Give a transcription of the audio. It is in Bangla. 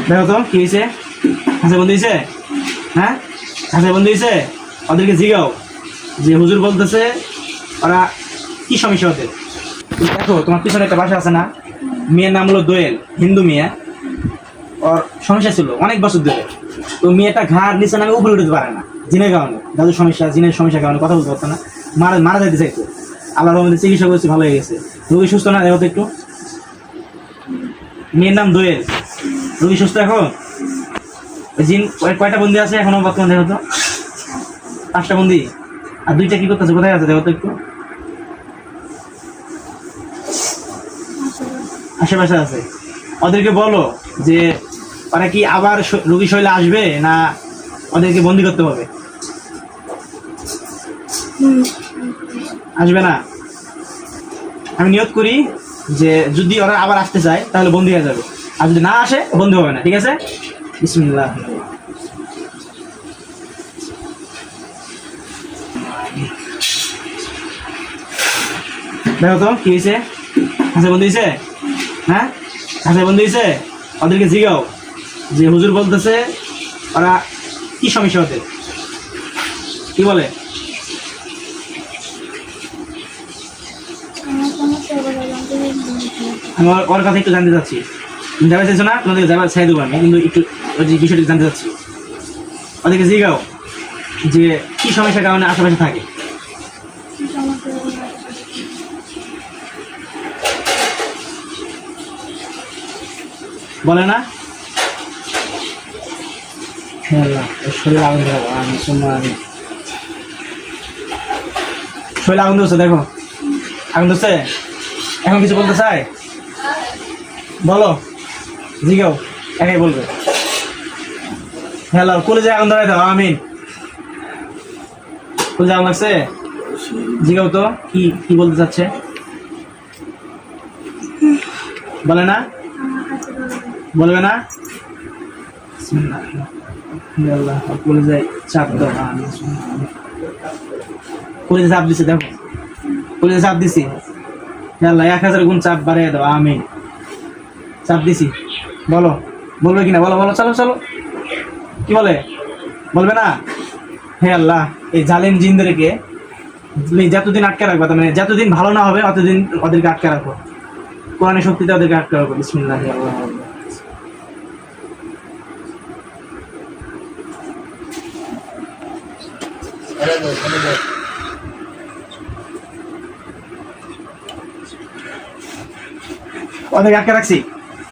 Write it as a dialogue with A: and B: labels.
A: দেখো তো কি হয়েছে, হাসে বন্ধু হয়েছে, হ্যাঁ হাসে বন্ধু হয়েছে। ওদেরকে জিগাও যে হুজুর বলতেছে ওরা কি সমস্যা ওদের। দেখো তোমার পিছনে একটা বাসা আছে না, মেয়ের নাম হলো দোয়েল, হিন্দু মেয়ে। ওর সমস্যা ছিল অনেক বছর ধরে। তো মেয়েটা ঘাড় নিচে নামে উপরে উঠতে পারে না জিনের কারণে, দাদুর সমস্যা, জিনের সমস্যার কারণে কথা বলতে পারতো না, মারা যেতে চাইতো। আল্লাহর রহমতে চিকিৎসা করছি, ভালো হয়ে গেছে। রোগী সুস্থ না, দেখো তো একটু। মেয়ের নাম দোয়েল, রোগী সুস্থ এখন। জিন কয়টা বন্দি আছে এখনো বর্তমান, দেখো তো 5টা বন্দি। আর 2টা কি করতেছে, কোথায় আছে দেখো তো একটু। আশেপাশে আছে। ওদেরকে বলো যে ওরা কি আবার রোগী শৈলে আসবে না ওদেরকে বন্দি করতে হবে। আসবে না। আমি নিয়ত করি যে যদি ওরা আবার আসতে চায় তাহলে বন্দি হয়ে যাবে, আর যদি না আসে বন্দি হবে না, ঠিক আছে। বিসমিল্লাহ। দেখো তো কি হয়েছে, হাসে বন্ধু হয়েছে, হ্যাঁ হাসে বন্ধু হয়েছে। ওদেরকে জিগাও যে হুজুর বলতেছে ওরা কি সমস্যা ওদের, কি বলে। আমি ওর কথা একটু জানতে চাচ্ছি। তুমি যাবে চাইছো না, তোমাদেরকে যাবার চাই দেবো আমি, কিন্তু একটু ওই যে বিষয়টি জানতে চাচ্ছি। ওদেরকে জিগাও যে কি সমস্যার কারণে আশেপাশে থাকে। বলে না। শরীর আগুন ধরো, শরীর আগুন ধরছে, দেখো আগুন ধরছে। এখন কিছু বলতে চাই, বলো, জিগাও, একাই বলবে। হ্যালো, কলেজে আগুন ধরাই দাও, আমিন। কলেজে আগুন লাগছে, জিগাও তো কি কি বলতে চাচ্ছে। বলে না, বলবে না। কলেজে চাপ দাও, কলেজে চাপ দিছে, দেখো কলেজে চাপ দিছি। আল্লাহ 1000 গুণ চাপ বাড়িয়ে দাও, আমি চাপ দিছি। বলো, বলবে কিনা, বলো বলো, চলো চলো। কি বলে, বলবে না। হে আল্লাহ, এই জালিম জিনদেরকে তুমি যতদিন আটকে রাখবা, তার মানে যতদিন ভালো না হবে ততদিন ওদেরকে আটকে রাখো। কোরআনের শক্তিতে ওদেরকে আটকে রাখো। বিসমিল্লাহি আল্লাহ। ওদেরকে আটকে রাখছি।